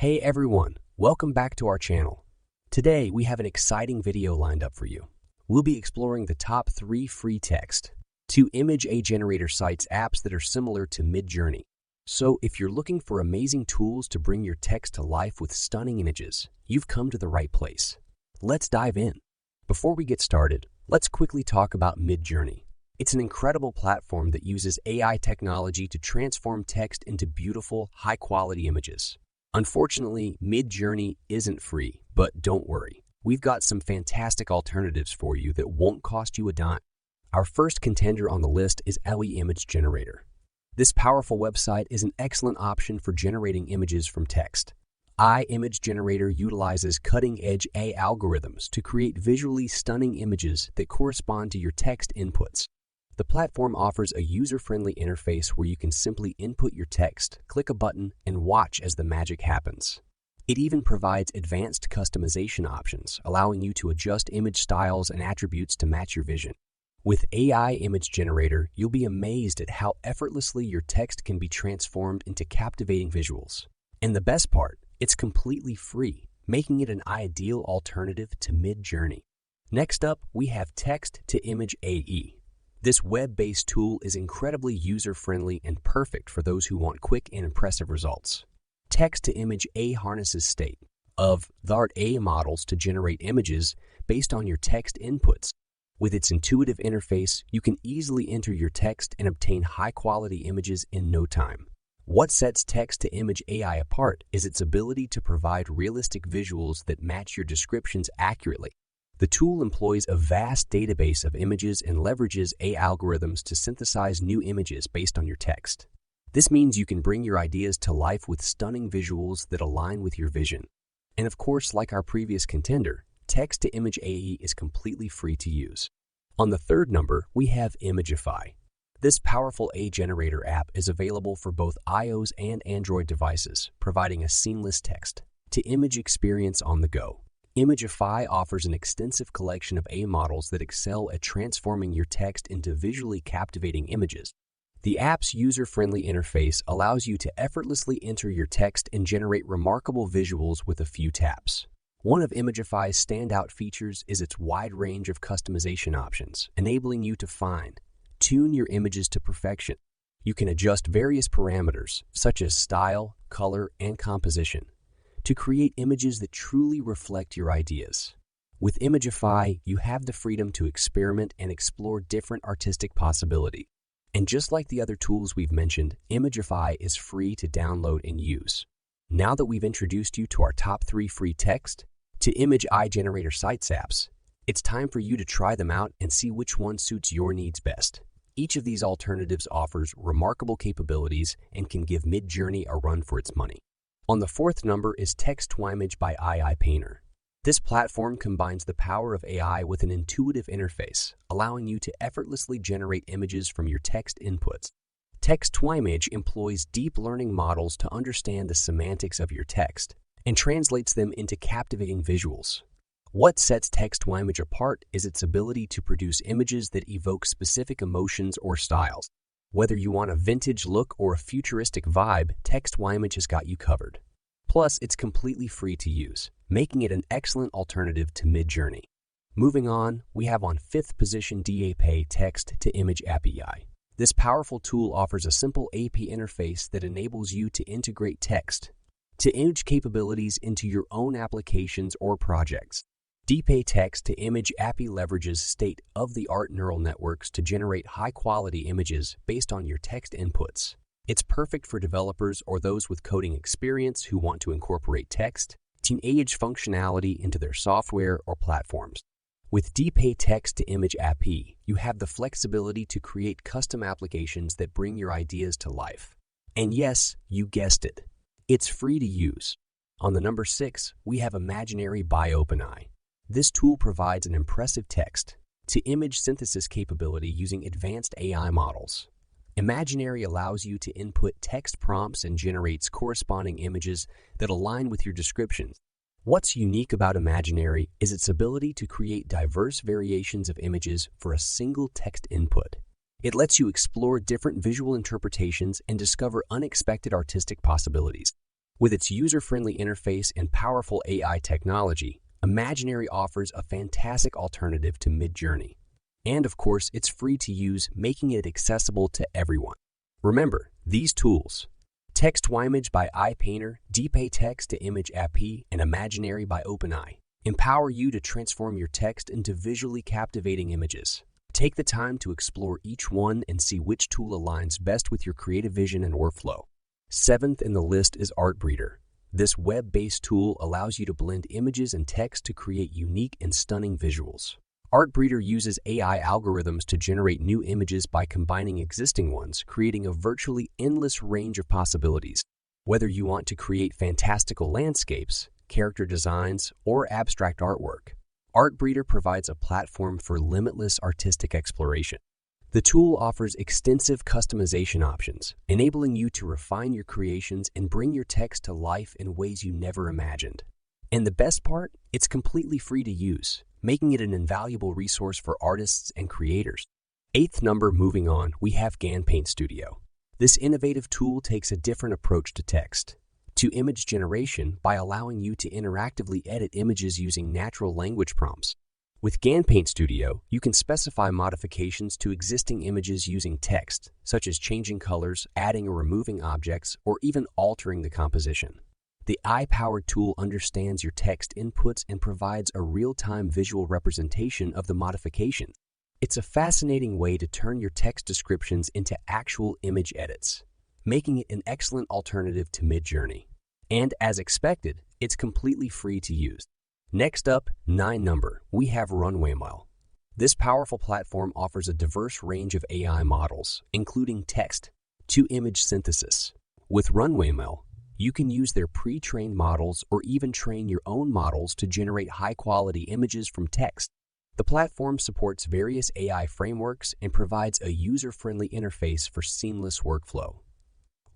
Hey everyone, welcome back to our channel. Today we have an exciting video lined up for you. We'll be exploring the top 3 free text to image generator sites apps that are similar to Midjourney. So if you're looking for amazing tools to bring your text to life with stunning images, you've come to the right place. Let's dive in. Before we get started, let's quickly talk about Midjourney. It's an incredible platform that uses AI technology to transform text into beautiful, high-quality images. Unfortunately, Midjourney isn't free, but don't worry. We've got some fantastic alternatives for you that won't cost you a dime. Our first contender on the list is Image Generator. This powerful website is an excellent option for generating images from text. Image Generator utilizes cutting-edge AI algorithms to create visually stunning images that correspond to your text inputs. The platform offers a user-friendly interface where you can simply input your text, click a button, and watch as the magic happens. It even provides advanced customization options, allowing you to adjust image styles and attributes to match your vision. With Image Generator, you'll be amazed at how effortlessly your text can be transformed into captivating visuals. And the best part, it's completely free, making it an ideal alternative to Midjourney. Next up, we have Text to Image AE. This web-based tool is incredibly user-friendly and perfect for those who want quick and impressive results. Text-to-Image AE harnesses state-of-the-art models to generate images based on your text inputs. With its intuitive interface, you can easily enter your text and obtain high-quality images in no time. What sets Text-to-Image AI apart is its ability to provide realistic visuals that match your descriptions accurately. The tool employs a vast database of images and leverages AI algorithms to synthesize new images based on your text. This means you can bring your ideas to life with stunning visuals that align with your vision. And of course, like our previous contender, Text-to-Image AE is completely free to use. On the third number, we have Imageify. This powerful AI generator app is available for both iOS and Android devices, providing a seamless text-to-image experience on the go. Imageify offers an extensive collection of AI models that excel at transforming your text into visually captivating images. The app's user-friendly interface allows you to effortlessly enter your text and generate remarkable visuals with a few taps. One of Imageify's standout features is its wide range of customization options, enabling you to fine-tune your images to perfection. You can adjust various parameters, such as style, color, and composition, to create images that truly reflect your ideas. With Imageify, you have the freedom to experiment and explore different artistic possibilities. And just like the other tools we've mentioned, Imageify is free to download and use. Now that we've introduced you to our top 3 free text to image generator sites apps, it's time for you to try them out and see which one suits your needs best. Each of these alternatives offers remarkable capabilities and can give Midjourney a run for its money. On the fourth number is Text-to-Image by AI Painter. This platform combines the power of AI with an intuitive interface, allowing you to effortlessly generate images from your text inputs. Text-to-Image employs deep learning models to understand the semantics of your text and translates them into captivating visuals. What sets Text-to-Image apart is its ability to produce images that evoke specific emotions or styles. Whether you want a vintage look or a futuristic vibe, Text-to-Image has got you covered. Plus, it's completely free to use, making it an excellent alternative to Midjourney. Moving on, we have on 5th position DPA Text to Image API. This powerful tool offers a simple API interface that enables you to integrate text to image capabilities into your own applications or projects. DPA Text to Image API leverages state-of-the-art neural networks to generate high-quality images based on your text inputs. It's perfect for developers or those with coding experience who want to incorporate text-to-image functionality into their software or platforms. With DPA Text to Image API, you have the flexibility to create custom applications that bring your ideas to life. And yes, you guessed it, it's free to use. On the number 6, we have Imageify by OpenAI. This tool provides an impressive text-to-image synthesis capability using advanced AI models. Imageify allows you to input text prompts and generates corresponding images that align with your descriptions. What's unique about Imageify is its ability to create diverse variations of images for a single text input. It lets you explore different visual interpretations and discover unexpected artistic possibilities. With its user-friendly interface and powerful AI technology, Imaginary offers a fantastic alternative to Midjourney. And of course, it's free to use, making it accessible to everyone. Remember, these tools, Text-to-Image by iPainter, DPA Text to Imageify, and Imaginary by OpenAI, empower you to transform your text into visually captivating images. Take the time to explore each one and see which tool aligns best with your creative vision and workflow. Seventh in the list is Artbreeder. This web-based tool allows you to blend images and text to create unique and stunning visuals. Artbreeder uses AI algorithms to generate new images by combining existing ones, creating a virtually endless range of possibilities. Whether you want to create fantastical landscapes, character designs, or abstract artwork, Artbreeder provides a platform for limitless artistic exploration. The tool offers extensive customization options, enabling you to refine your creations and bring your text to life in ways you never imagined. And the best part, it's completely free to use, making it an invaluable resource for artists and creators. Eighth number, moving on, we have Gan Paint Studio. This innovative tool takes a different approach to text-to-image generation by allowing you to interactively edit images using natural language prompts. With Gan Paint Studio, you can specify modifications to existing images using text, such as changing colors, adding or removing objects, or even altering the composition. The AI-powered tool understands your text inputs and provides a real-time visual representation of the modification. It's a fascinating way to turn your text descriptions into actual image edits, making it an excellent alternative to Midjourney. And as expected, it's completely free to use. Next up, 9 number, we have Runway Model. This powerful platform offers a diverse range of AI models, including text-to-image synthesis. With Runway Model, you can use their pre-trained models or even train your own models to generate high-quality images from text. The platform supports various AI frameworks and provides a user-friendly interface for seamless workflow.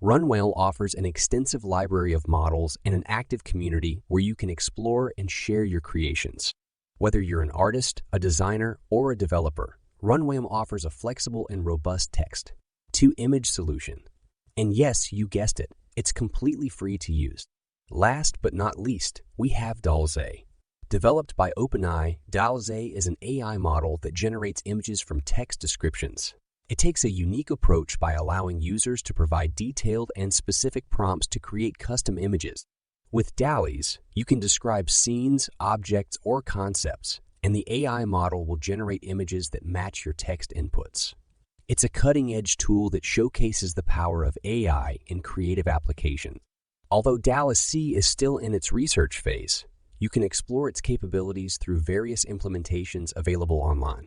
Runway offers an extensive library of models and an active community where you can explore and share your creations. Whether you're an artist, a designer, or a developer, Runway offers a flexible and robust text-to-image solution. And yes, you guessed it, it's completely free to use. Last but not least, we have Dolce. Developed by OpenAI, Dolce is an AI model that generates images from text descriptions. It takes a unique approach by allowing users to provide detailed and specific prompts to create custom images. With DALL-Es, you can describe scenes, objects, or concepts, and the AI model will generate images that match your text inputs. It's a cutting-edge tool that showcases the power of AI in creative application. Although DALL-E is still in its research phase, you can explore its capabilities through various implementations available online.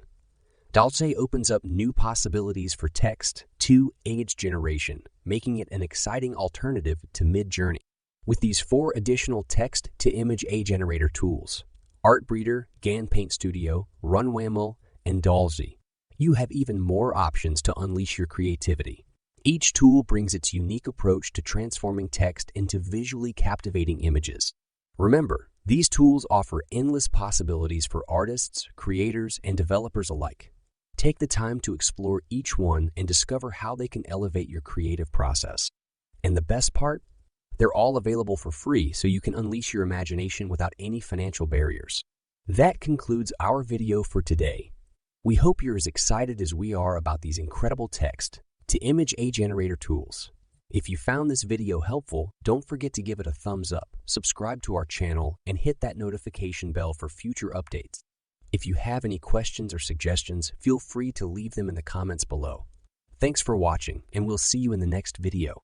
Dolce opens up new possibilities for text-to-image generation, making it an exciting alternative to Midjourney. With these 4 additional text-to-image generator tools, Artbreeder, Gan Paint Studio, Runway Model, and Dolce, you have even more options to unleash your creativity. Each tool brings its unique approach to transforming text into visually captivating images. Remember, these tools offer endless possibilities for artists, creators, and developers alike. Take the time to explore each one and discover how they can elevate your creative process. And the best part? They're all available for free, so you can unleash your imagination without any financial barriers. That concludes our video for today. We hope you're as excited as we are about these incredible text-to-image generator tools. If you found this video helpful, don't forget to give it a thumbs up, subscribe to our channel, and hit that notification bell for future updates. If you have any questions or suggestions, feel free to leave them in the comments below. Thanks for watching, and we'll see you in the next video.